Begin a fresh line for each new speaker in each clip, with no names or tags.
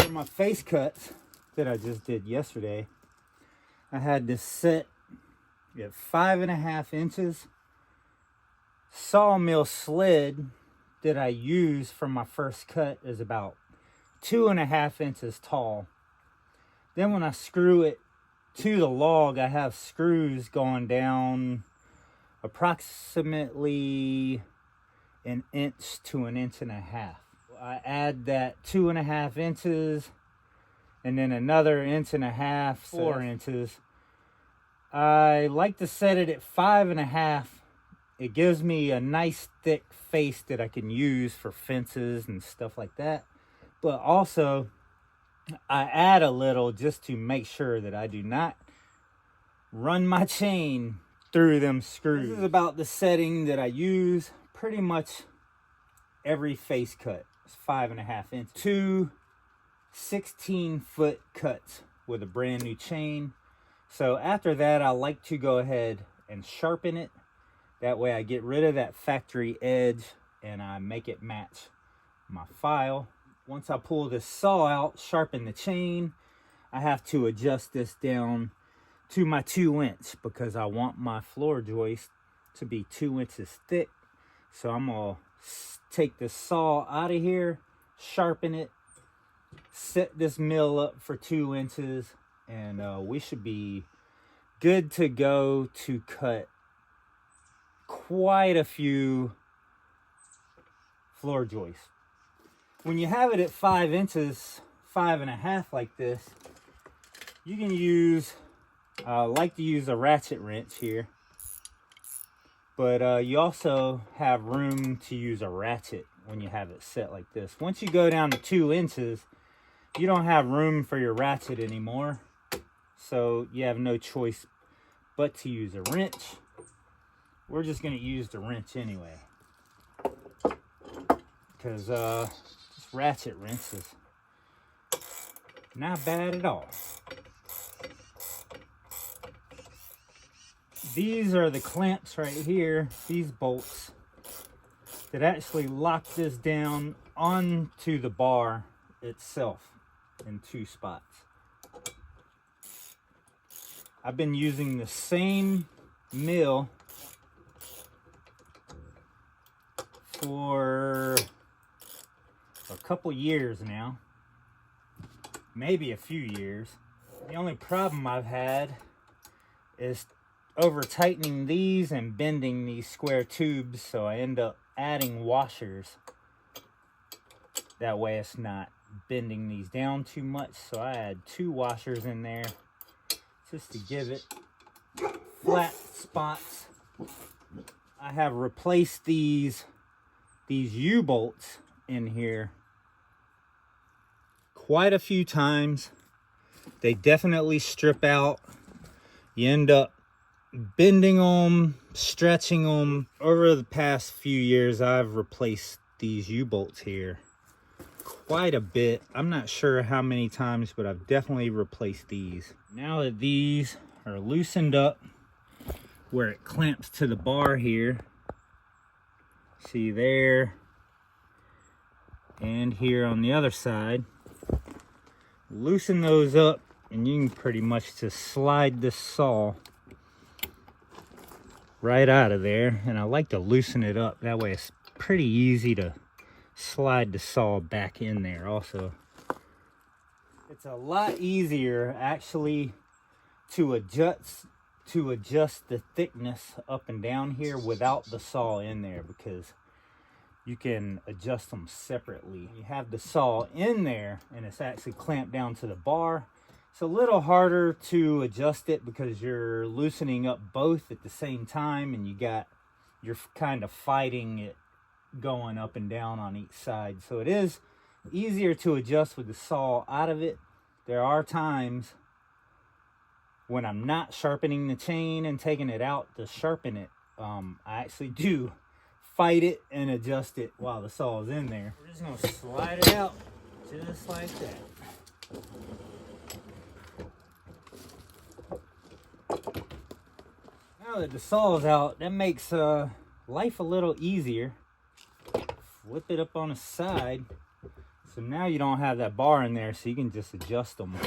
For my face cuts that I just did yesterday, I had this set at 5.5 inches. Sawmill sled that I use for my first cut is about 2.5 inches tall. Then when I screw it to the log, I have screws going down approximately 1 inch to 1.5 inches. I add that 2.5 inches and then another 1.5 inches, 4 inches. I like to set it at 5.5. It gives me a nice thick face that I can use for fences and stuff like that. But also, I add a little just to make sure that I do not run my chain through them screws. This is about the setting that I use pretty much every face cut. It's 5.5 inches. 2 16-foot cuts with a brand new chain. So after that, I like to go ahead and sharpen it. That way I get rid of that factory edge and I make it match my file. Once I pull this saw out, sharpen the chain, I have to adjust this down to my 2 inch because I want my floor joist to be 2 inches thick. So I'm gonna take the saw out of here, sharpen it, set this mill up for 2 inches, and we should be good to go to cut quite a few floor joists. When you have it at 5 inches, 5.5 like this, you can use, I like to use a ratchet wrench here, but you also have room to use a ratchet when you have it set like this. Once you go down to 2 inches, you don't have room for your ratchet anymore, so you have no choice but to use a wrench. We're just going to use the wrench anyway, because this ratchet wrench is not bad at all. These are the clamps right here, these bolts, that actually lock this down onto the bar itself in 2 spots. I've been using the same mill for a couple years now, maybe a few years. The only problem I've had is over tightening these and bending these square tubes, so I end up adding washers. That way it's not bending these down too much, so I add 2 washers in there just to give it flat spots. I have replaced these U-bolts in here quite a few times. They definitely strip out. You end up bending them, stretching them. Over the past few years, I've replaced these U-bolts here quite a bit. I'm not sure how many times, but I've definitely replaced these. Now that these are loosened up where it clamps to the bar here, see there and here on the other side, loosen those up and you can pretty much just slide this saw right out of there. And I like to loosen it up, that way it's pretty easy to slide the saw back in there also. It's a lot easier actually to adjust the thickness up and down here without the saw in there, because you can adjust them separately. You have the saw in there and it's actually clamped down to the bar. It's a little harder to adjust it because you're loosening up both at the same time, and you're kind of fighting it going up and down on each side. So it is easier to adjust with the saw out of it. There are times when I'm not sharpening the chain and taking it out to sharpen it. I actually do fight it and adjust it while the saw is in there. We're just gonna slide it out just like that. Now that the saw is out, that makes life a little easier. Flip it up on the side so So now you don't have that bar in there, so you can just adjust them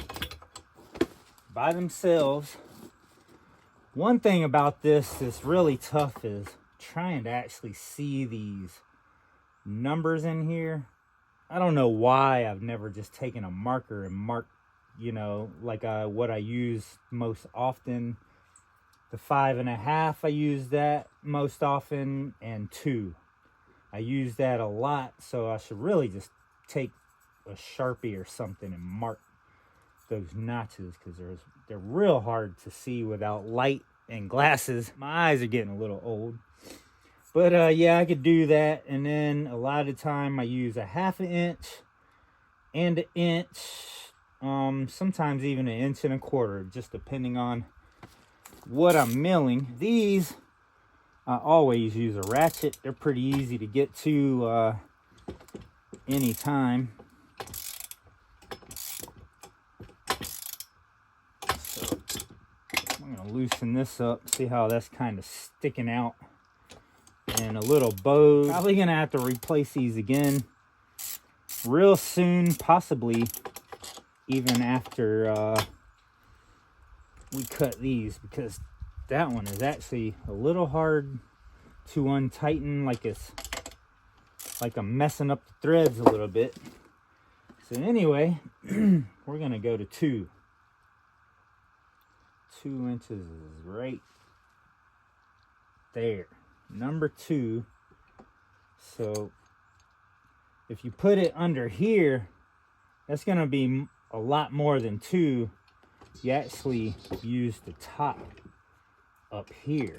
by themselves. One thing about this that's really tough is trying to actually see these numbers in here. I don't know why I've never just taken a marker and marked, you know, like what I use most often. The 5.5, I use that most often, and 2. I use that a lot, so I should really just take a Sharpie or something and mark those notches, because they're real hard to see without light and glasses. My eyes are getting a little old. But yeah, I could do that. And then a lot of the time I use a 1/2 inch and 1 inch, sometimes even 1 1/4 inch, just depending on what I'm milling. These, I always use a ratchet. They're pretty easy to get to anytime. So I'm gonna loosen this up, see how that's kind of sticking out. And a little bow. Probably gonna have to replace these again real soon, possibly even after we cut these, because that one is actually a little hard to untighten, like I'm messing up the threads a little bit. So anyway, we're gonna go to 2. 2 inches is right there, number 2. So if you put it under here, that's gonna be a lot more than 2. You actually use the top up here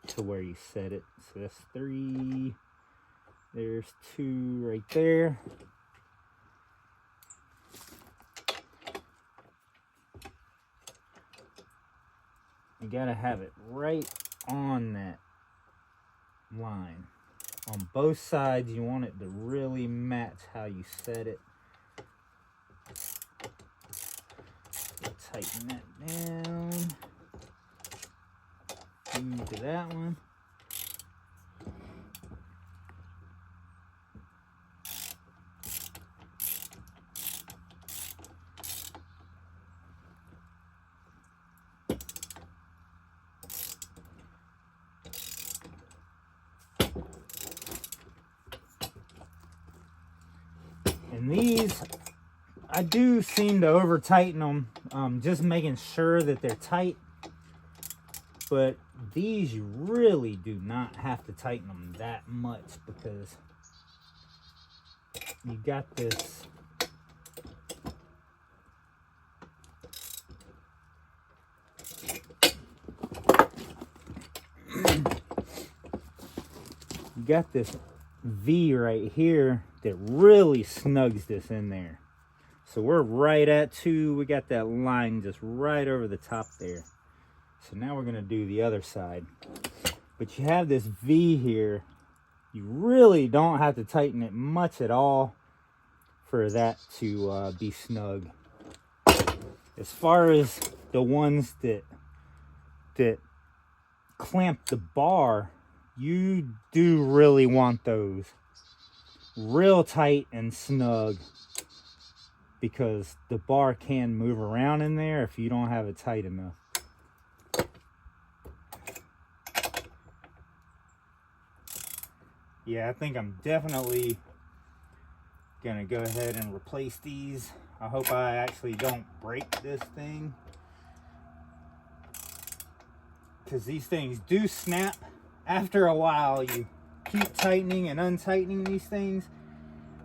to where you set it. So that's 3. There's 2 right there. You gotta have it right on that line. On both sides, you want it to really match how you set it. Tighten that down. Move to that one. And these, I do seem to over tighten them, just making sure that they're tight. But these, you really do not have to tighten them that much, because you got this V right here that really snugs this in there. So we're right at 2. We got that line just right over the top there. So now we're gonna do the other side. But you have this V here. You really don't have to tighten it much at all for that to be snug. As far as the ones that clamp the bar, you do really want those real tight and snug, because the bar can move around in there if you don't have it tight enough. Yeah, I think I'm definitely gonna go ahead and replace these. I hope I actually don't break this thing, because these things do snap. After a while, you keep tightening and untightening these things,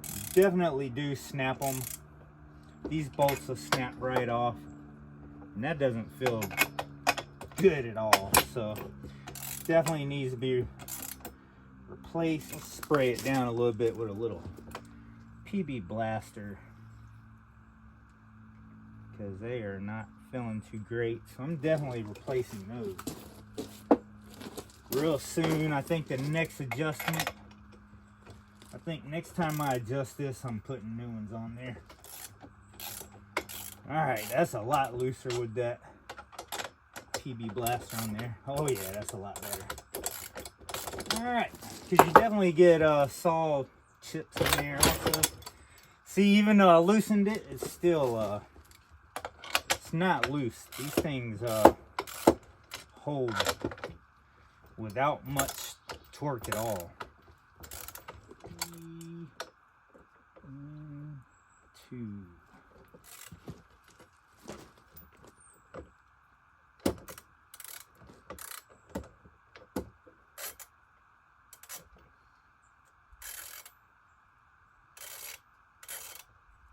you definitely do snap them. These bolts will snap right off, and that doesn't feel good at all. So definitely needs to be replaced. Let's spray it down a little bit with a little PB blaster, because they are not feeling too great. So I'm definitely replacing those real soon. I think the next adjustment, I think next time I adjust this, I'm putting new ones on there. Alright, that's a lot looser with that PB blaster on there. Oh yeah, that's a lot better. Alright, because you definitely get saw chips in there also. See, even though I loosened it, it's still, it's not loose. These things hold without much torque at all. 3, 2.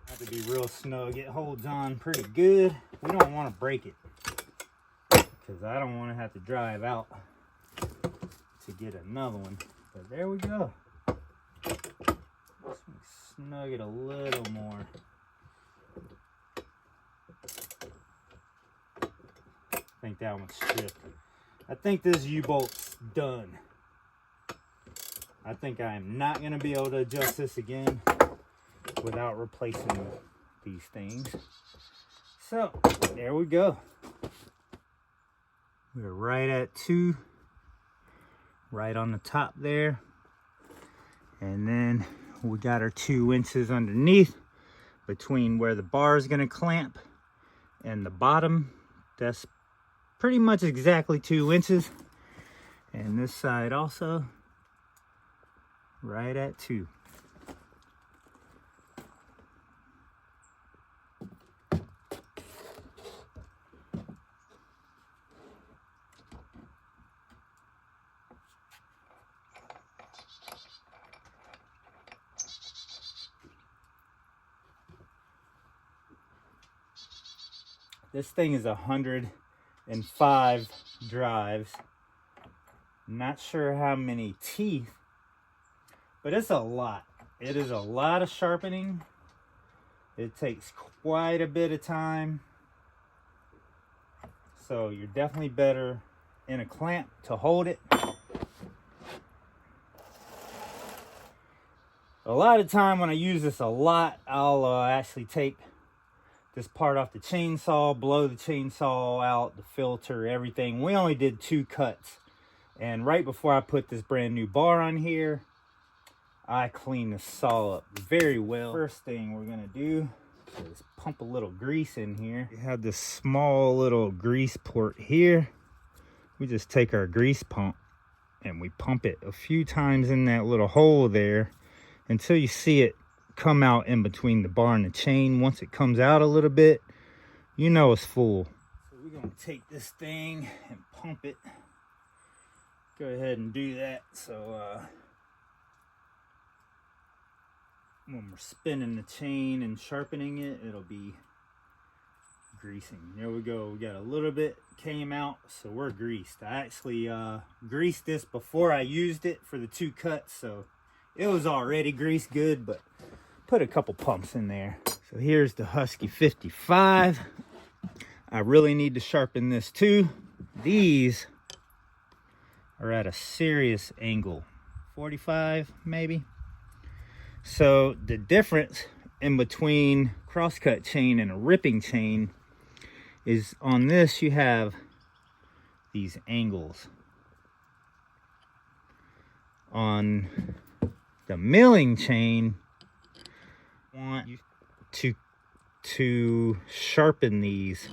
Have to be real snug. It holds on pretty good. We don't want to break it because I don't want to have to drive out to get another one. But there we go. Let's snug it a little more. I think that one's stripped. I think this U-bolt's done. I think I am not going to be able to adjust this again without replacing these things. So there we go. We're right at 2, right on the top there. And then we got our 2 inches underneath between where the bar is going to clamp and the bottom. That's pretty much exactly 2 inches. And this side also right at 2. This thing is 105 drives. Not sure how many teeth, but it's a lot. It is a lot of sharpening. It takes quite a bit of time. So you're definitely better in a clamp to hold it. A lot of time when I use this a lot, I'll actually take this part off the chainsaw, blow the chainsaw out, the filter, everything. We only did 2 cuts. And right before I put this brand new bar on here, I cleaned the saw up very well. First thing we're gonna do is pump a little grease in here. We have this small little grease port here. We just take our grease pump and we pump it a few times in that little hole there until you see it come out in between the bar and the chain. Once it comes out a little bit, you know it's full. So we're gonna take this thing and pump it. Go ahead and do that. So when we're spinning the chain and sharpening it, it'll be greasing. There we go. We got a little bit came out, so we're greased. I actually greased this before I used it for the 2 cuts, so it was already greased good, but put a couple pumps in there. So here's the Husky 55. I really need to sharpen this too. These are at a serious angle, 45 maybe. So the difference in between crosscut chain and a ripping chain is on this you have these angles. On the milling chain, want you to sharpen these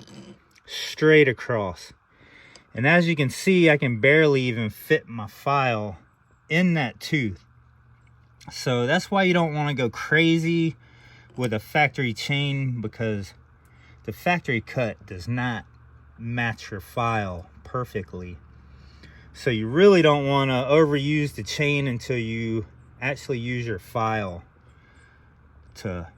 straight across. And as you can see, I can barely even fit my file in that tooth. So that's why you don't want to go crazy with a factory chain, because the factory cut does not match your file perfectly. So you really don't want to overuse the chain until you actually use your file to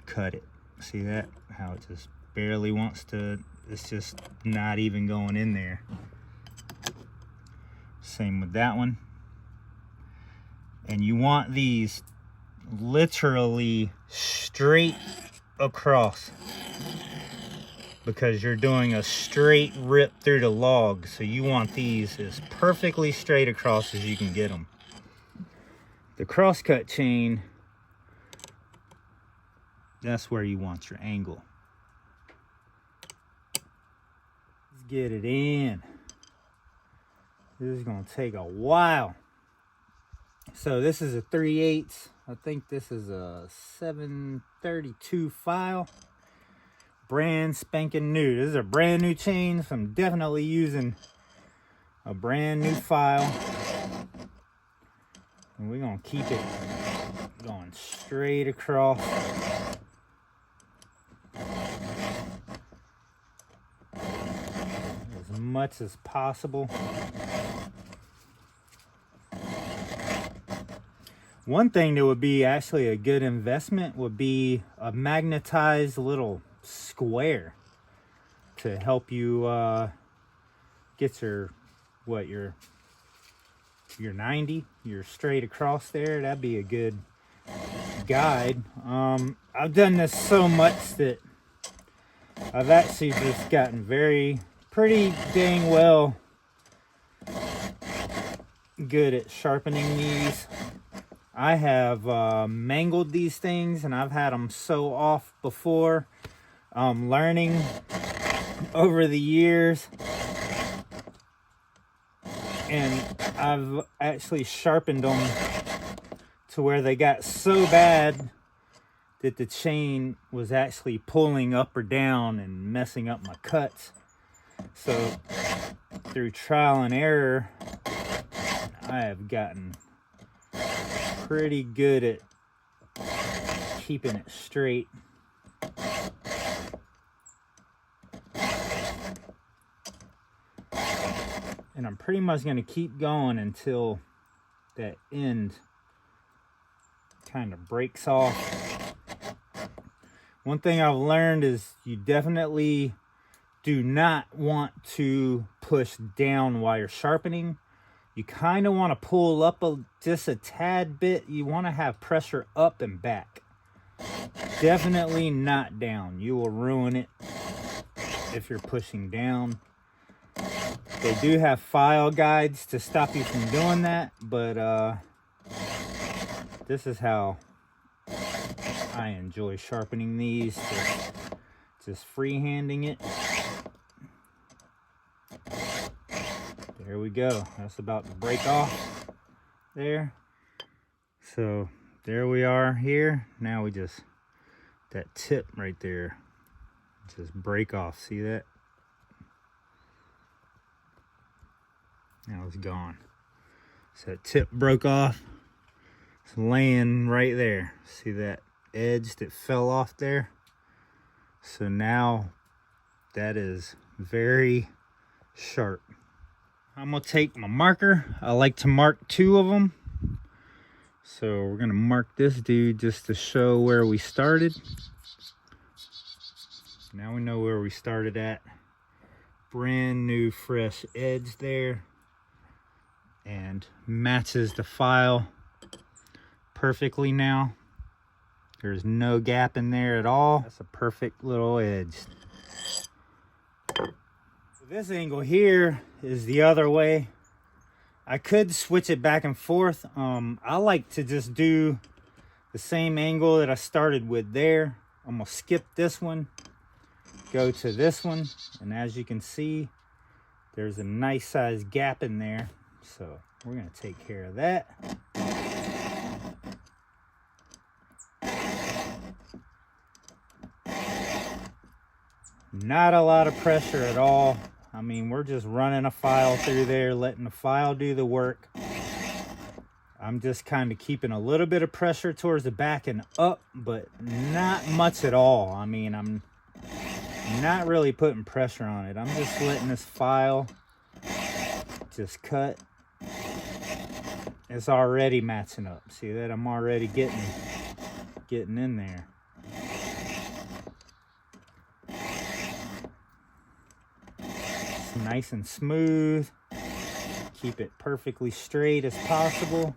cut it. See that? How it just barely wants to, it's just not even going in there. Same with that one. And you want these literally straight across, because you're doing a straight rip through the log. So you want these as perfectly straight across as you can get them. The crosscut chain, that's where you want your angle. Let's get it in. This is gonna take a while. So this is a 3/8. I think this is a 732 file. Brand spanking new. This is a brand new chain, so I'm definitely using a brand new file. And we're gonna keep it going straight across. As much as possible. One thing that would be actually a good investment would be a magnetized little square to help you get your 90, your straight across there. That'd be a good guide. I've done this so much that I've actually just gotten pretty dang well good at sharpening these. I have mangled these things, and I've had them so off before. Learning over the years, and I've actually sharpened them to where they got so bad that the chain was actually pulling up or down and messing up my cuts. So through trial and error, I have gotten pretty good at keeping it straight. And I'm pretty much going to keep going until that end kind of breaks off. One thing I've learned is you definitely do not want to push down while you're sharpening. You kind of want to pull up just a tad bit. You want to have pressure up and back. Definitely not down. You will ruin it if you're pushing down. They do have file guides to stop you from doing that, but this is how I enjoy sharpening these. Just freehanding it. There we go. That's about to break off there. So there we are here. Now we just, that tip right there, just break off. See that? Now it's gone. So that tip broke off. It's laying right there. See that edge that fell off there? So now that is very sharp. I'm gonna take my marker. I like to mark 2 of them. So we're gonna mark this dude just to show where we started. Now we know where we started at. Brand new fresh edge there. And matches the file perfectly now. There's no gap in there at all. That's a perfect little edge. So this angle here is the other way. I could switch it back and forth. I like to just do the same angle that I started with there. I'm gonna skip this one, go to this one, and as you can see, there's a nice size gap in there. So we're gonna take care of that. Not a lot of pressure at all. I mean, we're just running a file through there, letting the file do the work. I'm just kind of keeping a little bit of pressure towards the back and up, but not much at all. I mean, I'm not really putting pressure on it. I'm just letting this file just cut. It's already matching up. See that? I'm already getting in there. It's nice and smooth. Keep it perfectly straight as possible.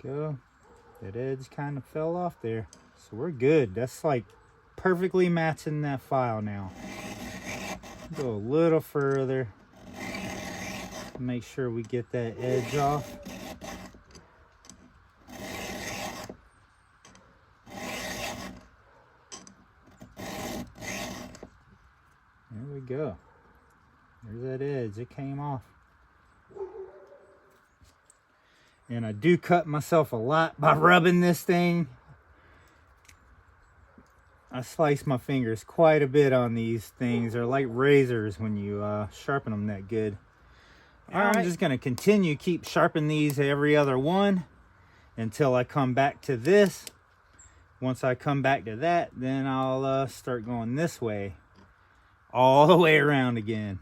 go. That edge kind of fell off there. So we're good. That's like perfectly matching that file now. Go a little further. Make sure we get that edge off. There we go. There's that edge. It came off. And I do cut myself a lot by rubbing this thing. I slice my fingers quite a bit on these things. They're like razors when you sharpen them that good. I'm just going to continue, keep sharpening these every other one until I come back to this. Once I come back to that, then I'll start going this way, all the way around again.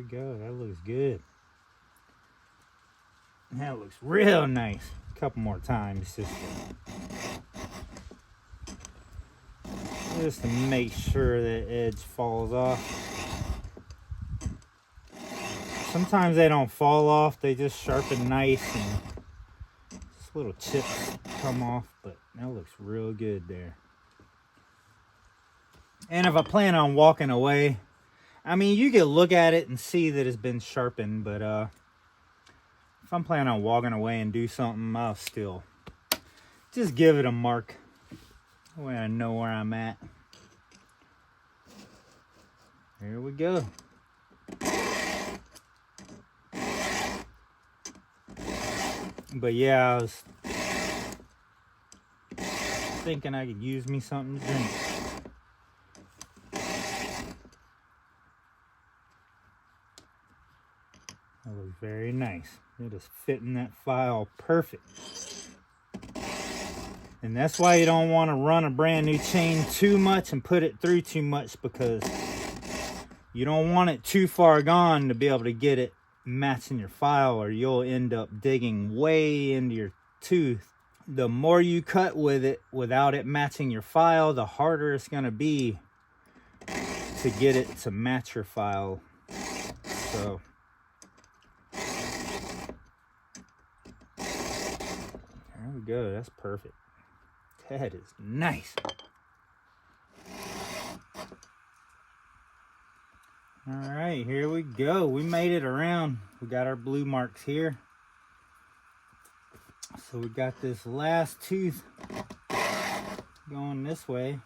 Go. That looks good. That looks real nice. A couple more times just to make sure that edge falls off. Sometimes they don't fall off, they just sharpen nice and just little chips come off, but that looks real good there. And if I plan on walking away, I mean, you can look at it and see that it's been sharpened, but if I'm planning on walking away and do something, I'll still just give it a mark. That way I know where I'm at. There we go. But yeah, I was thinking I could use me something to drink. That looks very nice. It is fitting that file perfect. And that's why you don't want to run a brand new chain too much and put it through too much, because you don't want it too far gone to be able to get it matching your file, or you'll end up digging way into your tooth. The more you cut with it without it matching your file, the harder it's going to be to get it to match your file. So there we go. That's perfect. That is nice. All right, here we go. We made it around. We got our blue marks here. So we got this last tooth going this way.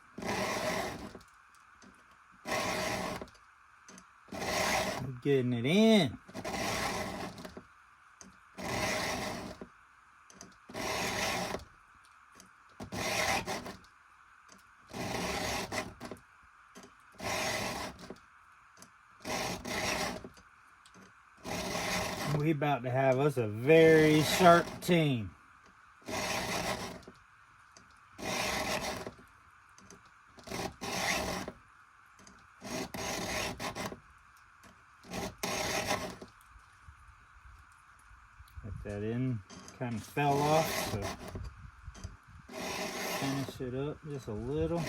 Getting it in. We about to have us a very sharp team. Let that in, kind of fell off, so finish it up just a little.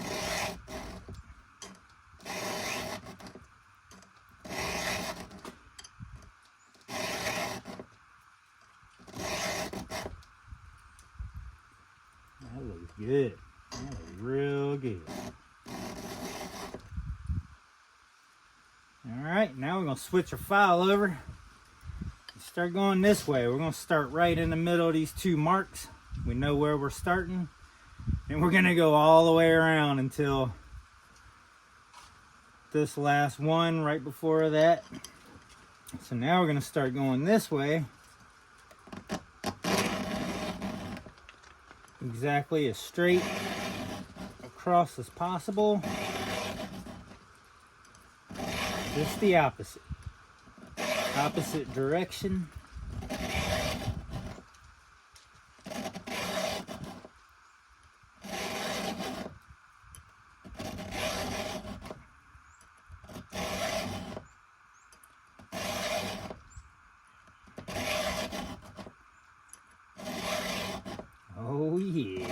good. That looks real good. Alright, now we're going to switch our file over. Start going this way. We're going to start right in the middle of these two marks. We know where we're starting. And we're going to go all the way around until this last one right before that. So now we're going to start going this way. Exactly as straight across as possible. Just the opposite. Opposite direction. Oh yeah.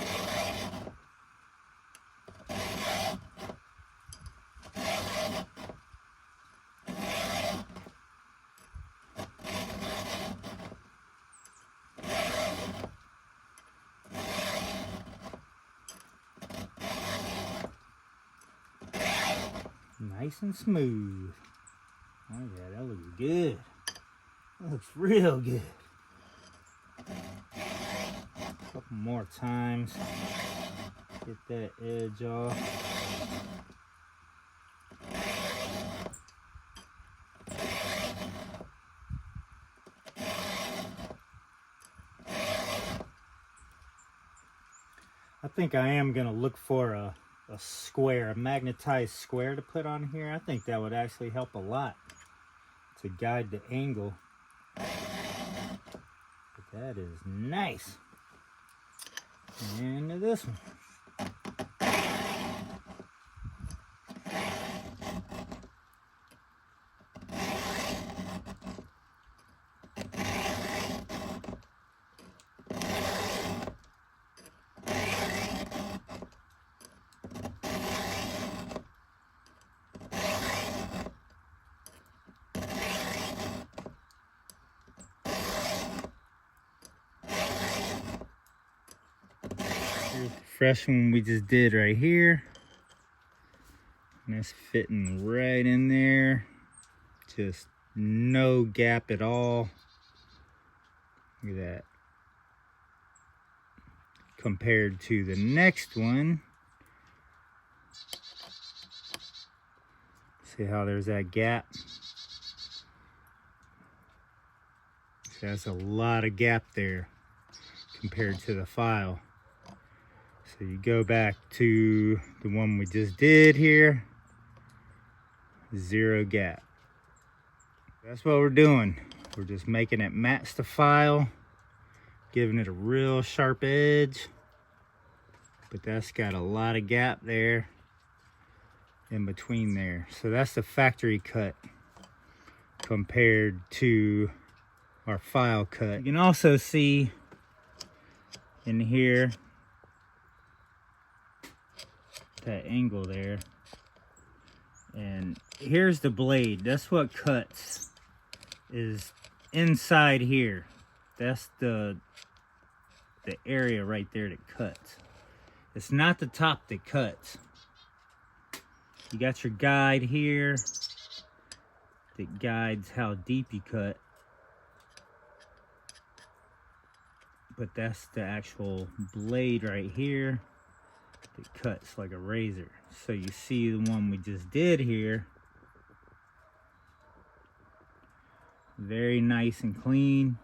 Nice and smooth. Oh yeah, that looks good. That looks real good. A couple more times. Get that edge off. I think I am going to look for a square, a magnetized square to put on here. I think that would actually help a lot to guide the angle. But that is nice. And to this one. Fresh one we just did right here, and it's fitting right in there, just no gap at all. Look at that. Compared to the next one, see how there's that gap? See, that's a lot of gap there compared to the file. So you go back to the one we just did here, zero gap. That's what we're doing. We're just making it match the file, giving it a real sharp edge, but that's got a lot of gap there in between there. So that's the factory cut compared to our file cut. You can also see in here that angle there, and here's the blade. That's what cuts, is inside here. That's the area right there that cuts. It's not the top that cuts. You got your guide here that guides how deep you cut, but that's the actual blade right here that cuts like a razor. So you see the one we just did here, very nice and clean.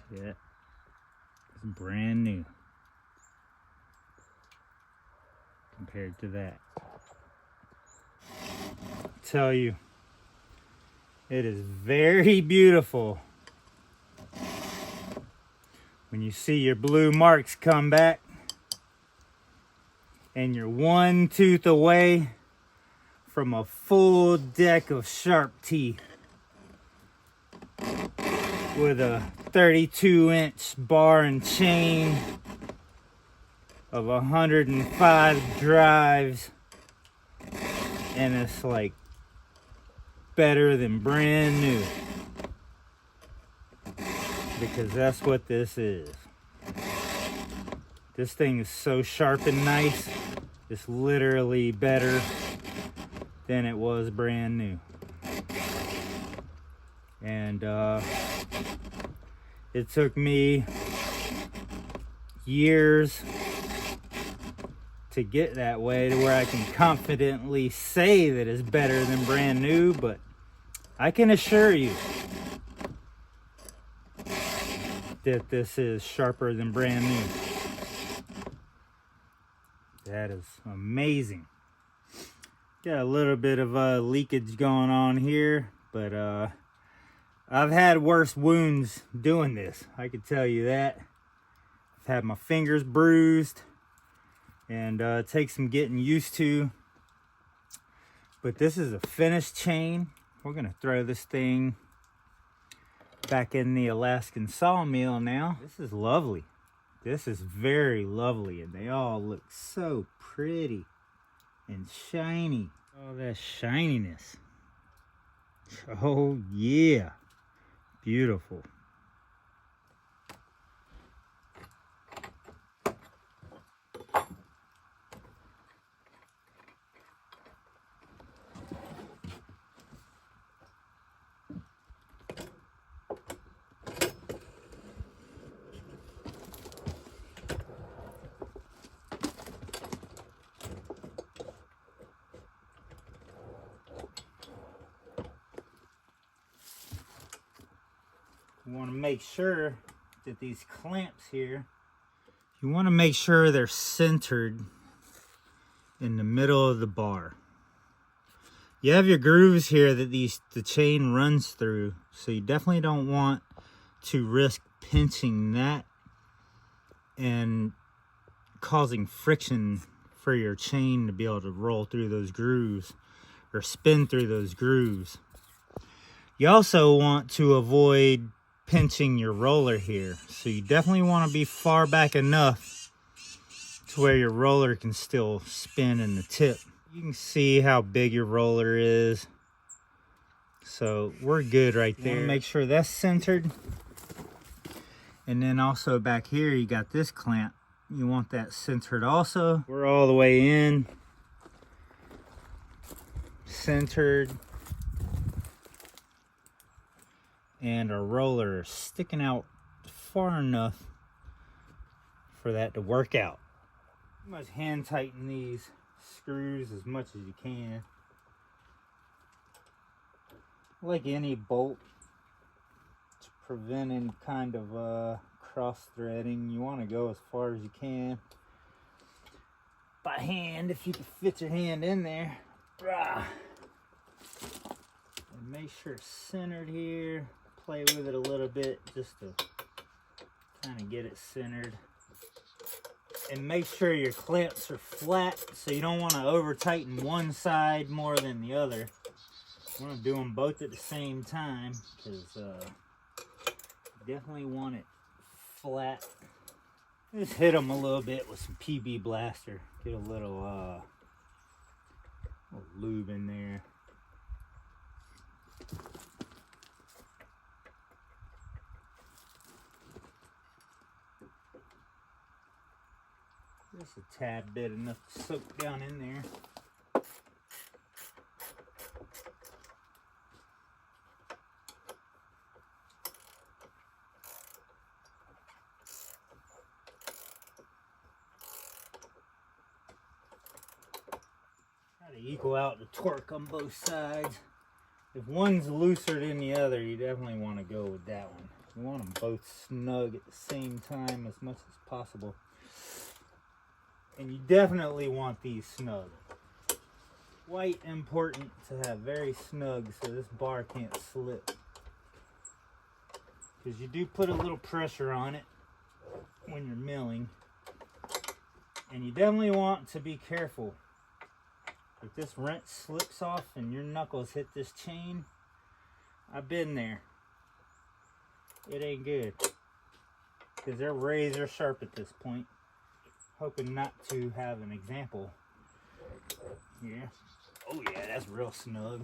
Yeah, it's brand new compared to that. I tell you, it is very beautiful when you see your blue marks come back and you're one tooth away from a full deck of sharp teeth with a 32-inch bar and chain of 105 drives, and it's like better than brand new. because that's what this is. This thing is so sharp and nice. It's literally better than it was brand new. And it took me years to get that way to where I can confidently say that it's better than brand new, but I can assure you that this is sharper than brand new. That is amazing. Got a little bit of leakage going on here, but I've had worse wounds doing this, I can tell you that. I've had my fingers bruised, and it takes some getting used to. But this is a finished chain. We're gonna throw this thing back in the Alaskan sawmill now. This is lovely. This is very lovely, and they all look so pretty and shiny. All that shininess. Oh yeah, beautiful. You want to make sure that these clamps here, you want to make sure they're centered in the middle of the bar. You have your grooves here that the chain runs through, so you definitely don't want to risk pinching that and causing friction for your chain to be able to roll through those grooves or spin through those grooves. You also want to avoid pinching your roller here, so you definitely want to be far back enough to where your roller can still spin in the tip. You can see how big your roller is, so we're good right there. Make sure that's centered, and then also back here you got this clamp. You want that centered also. We're all the way in, centered, and our roller is sticking out far enough for that to work out. You must hand tighten these screws as much as you can. Like any bolt, to prevent any kind of cross threading, you want to go as far as you can by hand, if you can fit your hand in there. And make sure it's centered here. Play with it a little bit just to kind of get it centered. And make sure your clamps are flat, so you don't want to over tighten one side more than the other. You want to do them both at the same time, because you definitely want it flat. Just hit them a little bit with some PB Blaster. Get a little lube in there. Just a tad bit, enough to soak down in there. Try to equal out the torque on both sides. If one's looser than the other, you definitely want to go with that one. You want them both snug at the same time as much as possible. And you definitely want these snug. Quite important to have very snug so this bar can't slip. Because you do put a little pressure on it when you're milling. And you definitely want to be careful. If this wrench slips off and your knuckles hit this chain, I've been there. It ain't good. Because they're razor sharp at this point. Hoping not to have an example. Yeah. Oh yeah, that's real snug.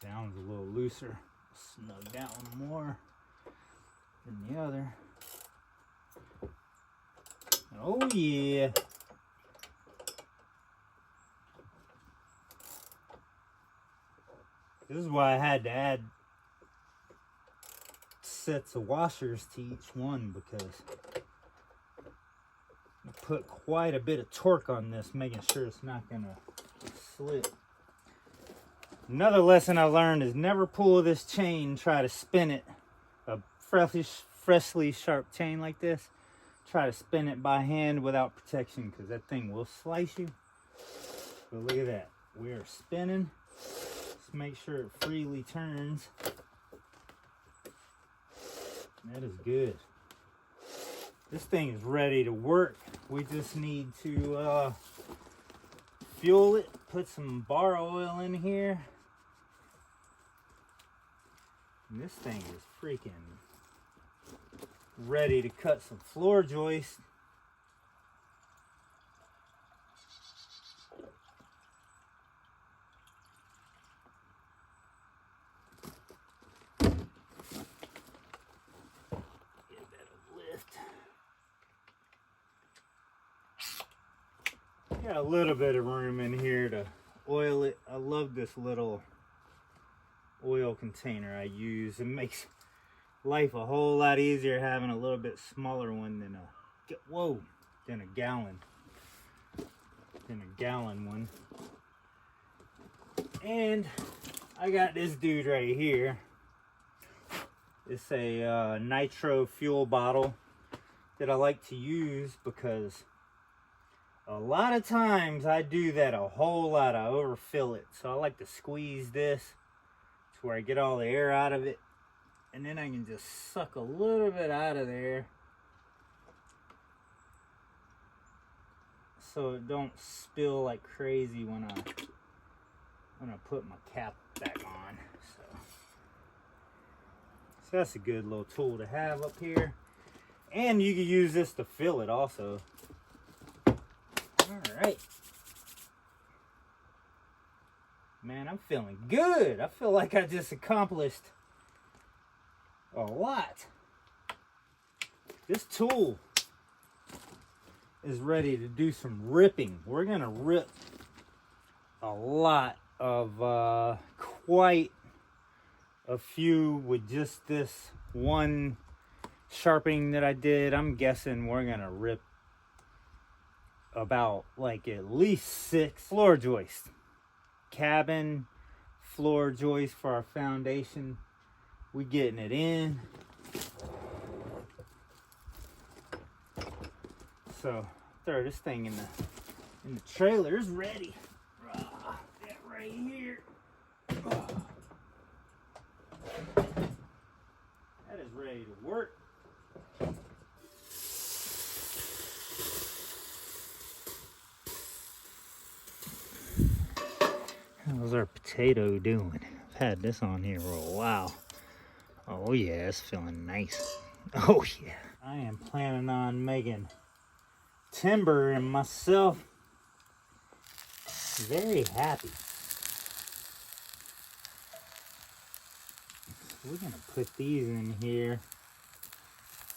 That one's a little looser. Snug that one more than the other. Oh yeah. This is why I had to add sets of washers to each one, because I put quite a bit of torque on this, making sure it's not gonna slip. Another lesson I learned is never pull this chain, try to spin it. A freshly sharp chain like this, try to spin it by hand without protection, because that thing will slice you. But look at that, we are spinning. Just make sure it freely turns. That is good. This thing is ready to work. We just need to fuel it, put some bar oil in here. And this thing is freaking ready to cut some floor joists. Got a little bit of room in here to oil it. I love this little oil container I use. It makes life a whole lot easier having a little bit smaller one than a gallon one. And I got this dude right here. It's a nitro fuel bottle that I like to use because a lot of times I do that a whole lot. I overfill it. So I like to squeeze this to where I get all the air out of it. And then I can just suck a little bit out of there, so it don't spill like crazy when I put my cap back on. So that's a good little tool to have up here. And you can use this to fill it also. Alright. Man, I'm feeling good. I feel like I just accomplished a lot. This tool is ready to do some ripping. We're going to rip a lot of quite a few with just this one sharpening that I did. I'm guessing we're going to rip about like at least 6 floor joists. Cabin floor joist for our foundation. We getting it in. So throw this thing in the trailer. It's ready. That right here. That is ready to work. How's our potato doing? I've had this on here for a while. Oh yeah, it's feeling nice. Oh yeah. I am planning on making timber and myself very happy. We're gonna put these in here.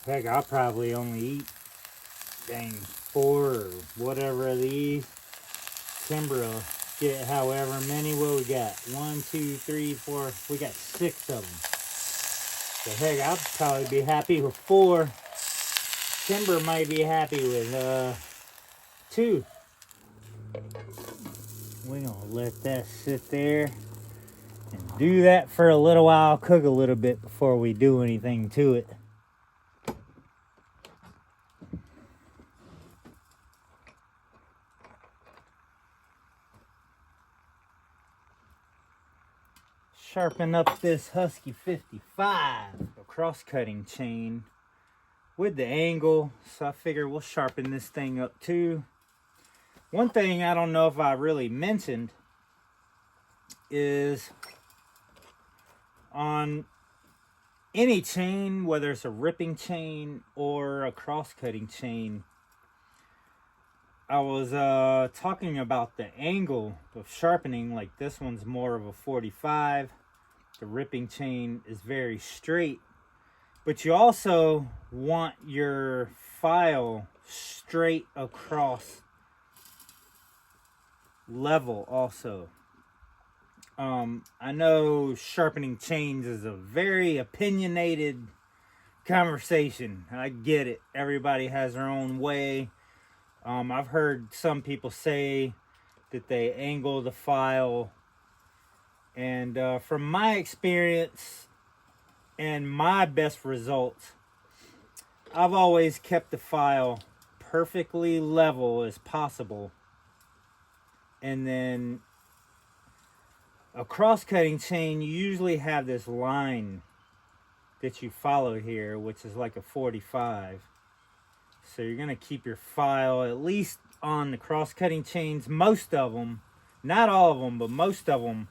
Heck, I'll probably only eat 4 or whatever of these. Timber will get however many. What we got? 1, 2, 3, 4. We got 6 of them. So heck, I'll probably be happy with 4. Timber might be happy with 2. We're gonna let that sit there and do that for a little while, cook a little bit before we do anything to it. Sharpen up this Husky 55, a cross-cutting chain with the angle, so I figure we'll sharpen this thing up too. One thing I don't know if I really mentioned is on any chain, whether it's a ripping chain or a cross-cutting chain, I was talking about the angle of sharpening. Like this one's more of a 45. the ripping chain is very straight, but you also want your file straight across level also. I know sharpening chains is a very opinionated conversation. I get it. Everybody has their own way. I've heard some people say that they angle the file, and from my experience and my best results, I've always kept the file perfectly level as possible. And then a cross-cutting chain, you usually have this line that you follow here, which is like a 45. So you're going to keep your file, at least on the cross-cutting chains, most of them, not all of them, but most of them,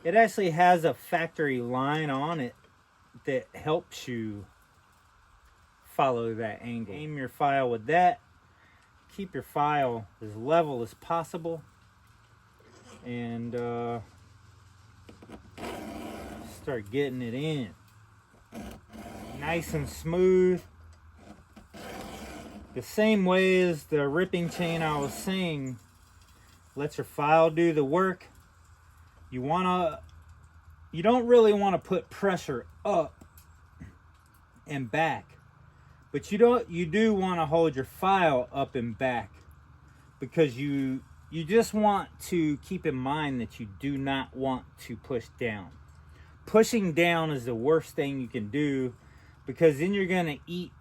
it actually has a factory line on it that helps you follow that angle. Aim your file with that. Keep your file as level as possible. And start getting it in. Nice and smooth. The same way as the ripping chain I was saying, let your file do the work. You don't really want to put pressure up and back, but you do want to hold your file up and back, because you just want to keep in mind that you do not want to push down. Pushing down is the worst thing you can do, because then you're going to eat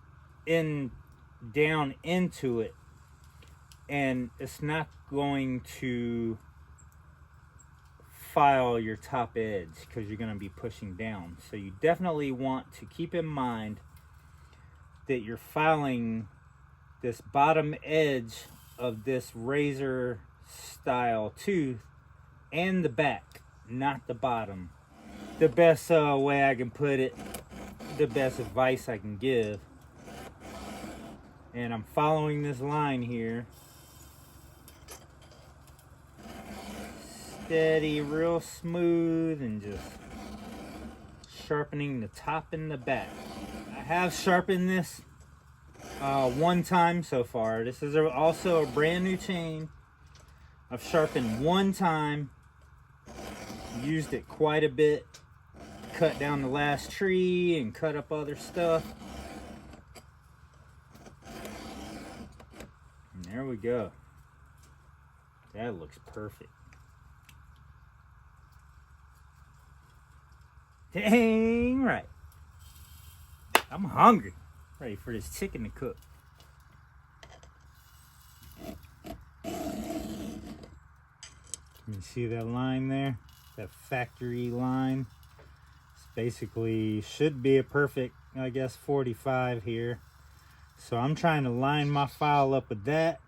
down into it, and it's not going to file your top edge because you're going to be pushing down. So you definitely want to keep in mind that you're filing this bottom edge of this razor style tooth and the back, not the bottom. The best way I can put it, the best advice I can give. And I'm following this line here. Steady, real smooth, and just sharpening the top and the back. I have sharpened this one time so far. This is also a brand new chain. I've sharpened one time, used it quite a bit, cut down the last tree and cut up other stuff. And there we go. That looks perfect. Dang right. I'm hungry. Ready for this chicken to cook. You see that line there? That factory line. It's basically should be a perfect, I guess, 45 here. So I'm trying to line my file up with that.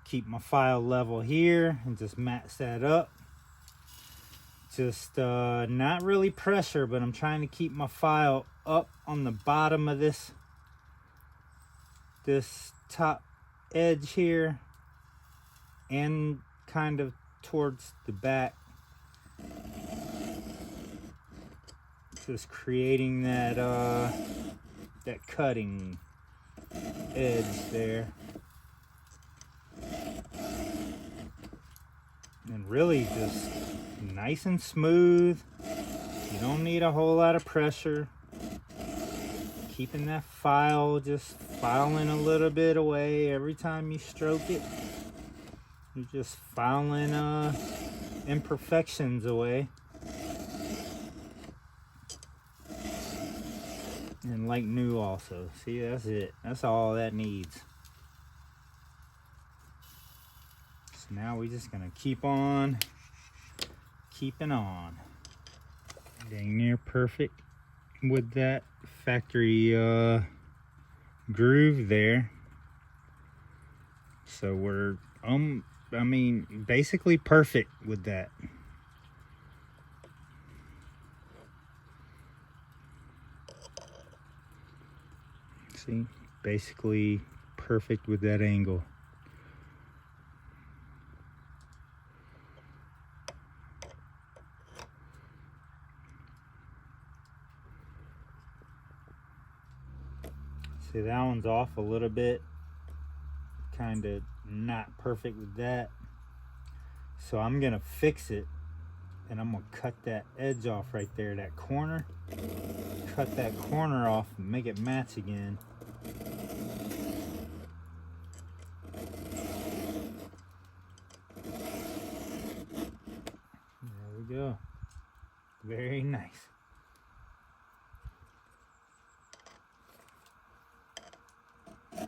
Keep my file level here and just match that up. Just not really pressure, but I'm trying to keep my file up on the bottom of this top edge here, and kind of towards the back. Just creating that that cutting edge there. And really just nice and smooth. You don't need a whole lot of pressure. Keeping that file, just filing a little bit away every time you stroke it. You're just filing imperfections away. And like new also. See, that's it. That's all that needs. So now we're just gonna keep on keeping on. Dang near perfect with that factory groove there. So we're I mean basically perfect with that. See, basically perfect with that angle. See, that one's off a little bit. Kind of not perfect with that. So I'm gonna fix it, and I'm gonna cut that edge off right there, that corner. Cut that corner off and make it match again. There we go. Very nice. So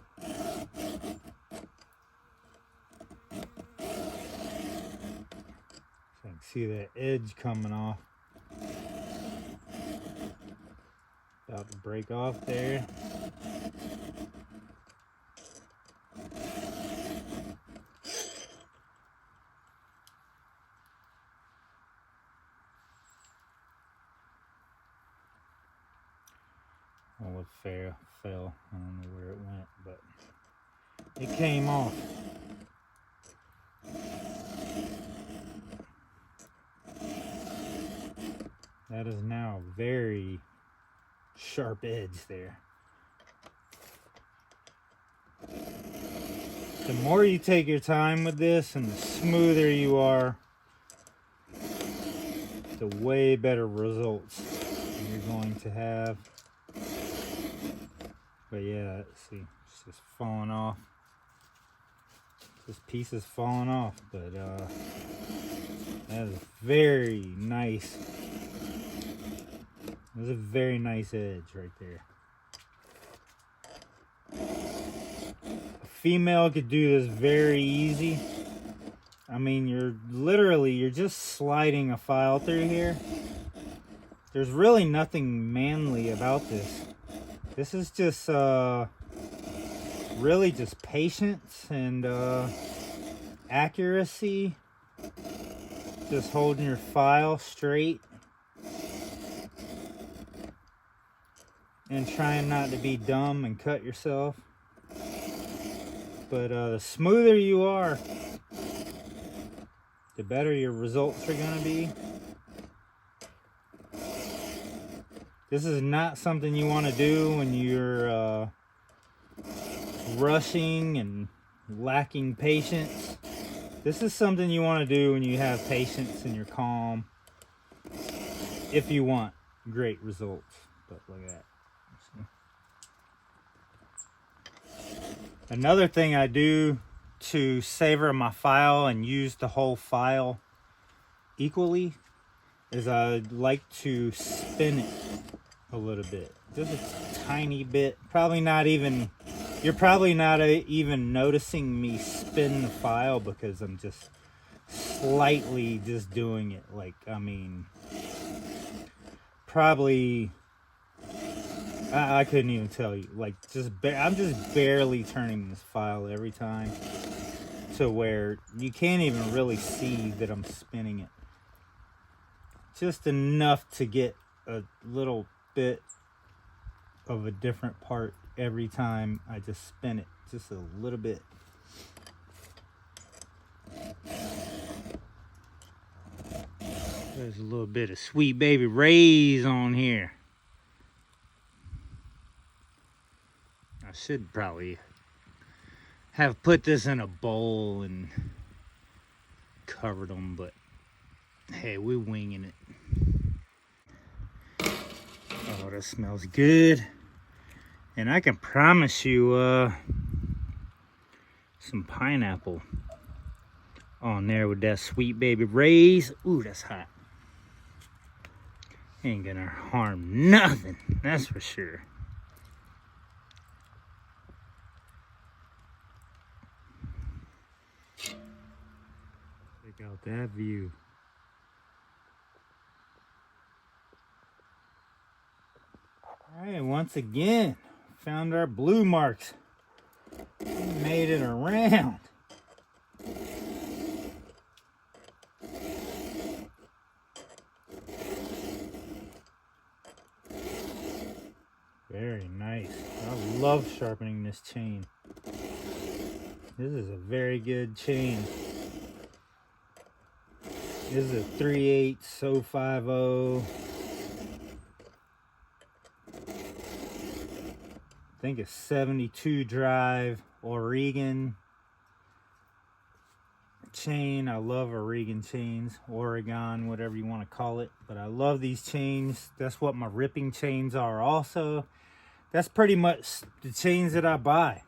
I can see that edge coming off. About to break off there. Oh, it fell. I don't know where it went, but it came off. That is now a very sharp edge there. The more you take your time with this and the smoother you are, the way better results you're going to have. But yeah, see, it's just falling off. This piece is falling off, but that is very nice. There's a very nice edge right there. A female could do this very easy. I mean, you're just sliding a file through here. There's really nothing manly about this. This is just really just patience and accuracy. Just holding your file straight and trying not to be dumb and cut yourself. But the smoother you are, the better your results are going to be. This is not something you want to do when you're rushing and lacking patience. This is something you want to do when you have patience and you're calm, if you want great results. But look at that. Another thing I do to savor my file and use the whole file equally is I like to spin it a little bit, just a tiny bit. You're probably not even noticing me spin the file because I'm just slightly just doing it. Like, I mean, probably I couldn't even tell you. Like, I'm just barely turning this file every time to where you can't even really see that I'm spinning it. Just enough to get a little bit of a different part every time I just spin it, just a little bit. There's a little bit of Sweet Baby Ray's on here. I should probably have put this in a bowl and covered them, but hey, we're winging it. Oh, that smells good. And I can promise you some pineapple on there with that Sweet Baby Ray's. Ooh, that's hot. Ain't gonna harm nothing, that's for sure. Check out that view. All right, once again, found our blue marks. We made it around. Very nice. I love sharpening this chain. This is a very good chain. This is a 3/8 050. I think it's 72 drive Oregon chain. I love Oregon chains, Oregon, whatever you want to call it, but I love these chains. That's what my ripping chains are also. That's pretty much the chains that I buy.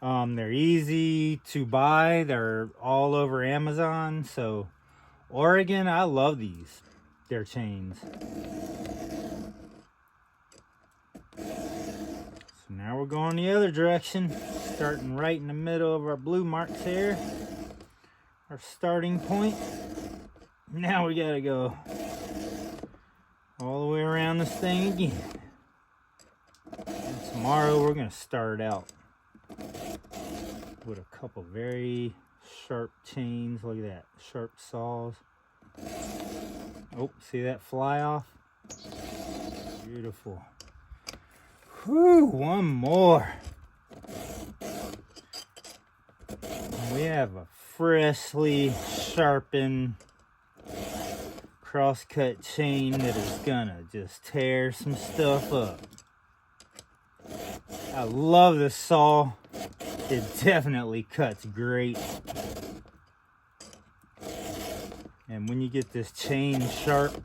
They're easy to buy. They're all over Amazon. So Oregon, I love these. Their chains. So now we're going the other direction, starting right in the middle of our blue marks here. Our starting point. Now we gotta go all the way around this thing again. And tomorrow we're gonna start out with a couple very sharp chains. Look at that, sharp saws. Oh, see that fly off? Beautiful. Whew, one more. We have a freshly sharpened crosscut chain that is gonna just tear some stuff up. I love this saw. It definitely cuts great. And when you get this chain sharp,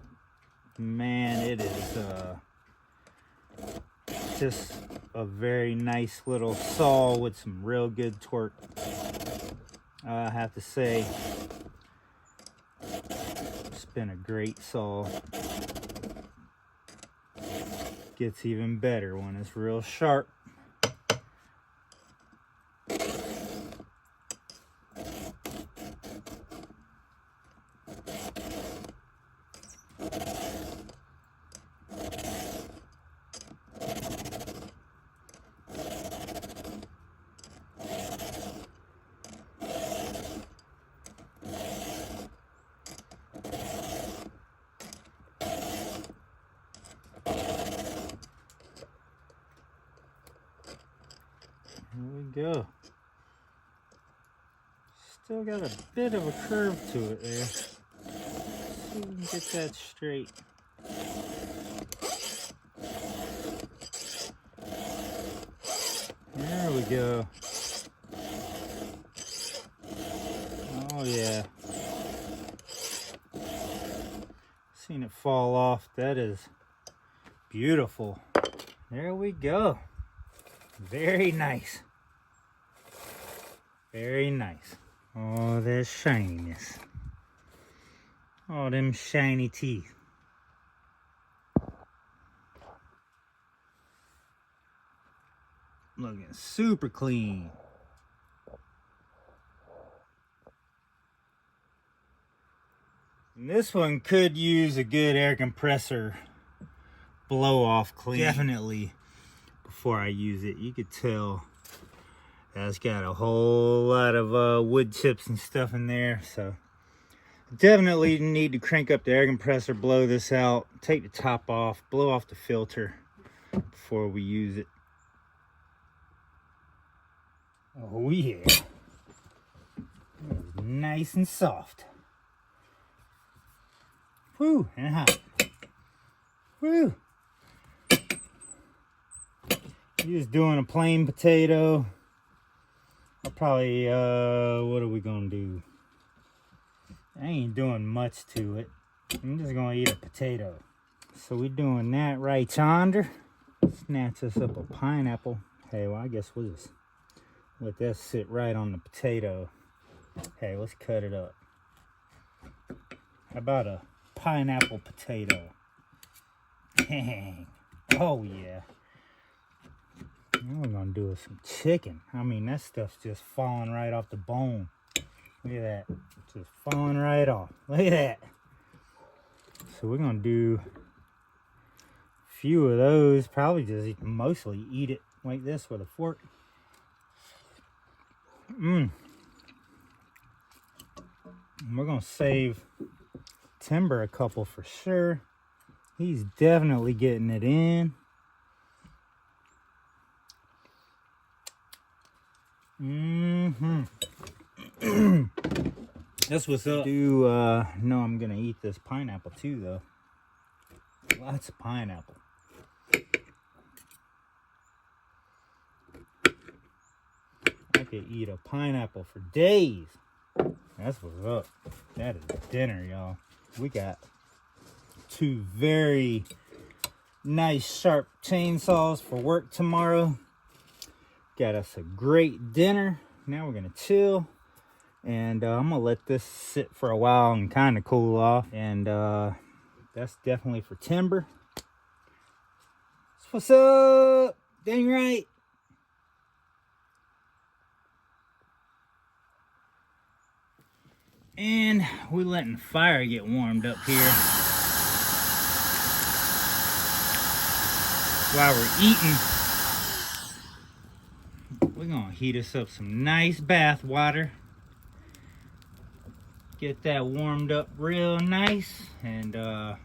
man, it is just a very nice little saw with some real good torque. I have to say, it's been a great saw. Gets even better when it's real sharp. Here we go. Still got a bit of a curve to it there. See if we can get that straight. There we go. Oh yeah. Seen it fall off. That is beautiful. There we go. Very nice. Very nice. Oh, that shininess. Oh, them shiny teeth. Looking super clean. And this one could use a good air compressor blow off clean. Definitely. Before I use it, you could tell that's got a whole lot of wood chips and stuff in there, so definitely need to crank up the air compressor, blow this out, take the top off, blow off the filter before we use it. Oh yeah, nice and soft. Woo, and hot. Woo. Just doing a plain potato. I'll probably, what are we gonna do? I ain't doing much to it. I'm just gonna eat a potato. So we doing that right yonder. Snatch us up a pineapple. Hey, well, I guess we'll just let that sit right on the potato. Hey, let's cut it up. How about a pineapple potato? Dang. Oh yeah. What we're gonna do is some chicken. I mean, that stuff's just falling right off the bone. Look at that. It's just falling right off. Look at that. So we're gonna do a few of those. Probably just mostly eat it like this with a fork. We're gonna save Timber a couple for sure. He's definitely getting it in. That's what's up. No, I'm gonna eat this pineapple too, though. Lots of pineapple. could eat a pineapple for days. That's what's up. That is dinner, y'all. We got 2 very nice sharp chainsaws for work tomorrow. Got us a great dinner. Now we're gonna chill, and I'm gonna let this sit for a while and kind of cool off. And that's definitely for timber. What's up? Dang right. And we're letting the fire get warmed up here while we're eating. We're gonna heat us up some nice bath water. Get that warmed up real nice, and we're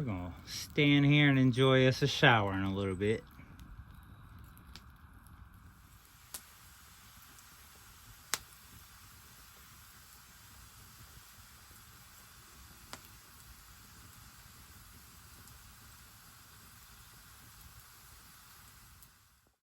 gonna stand here and enjoy us a shower in a little bit.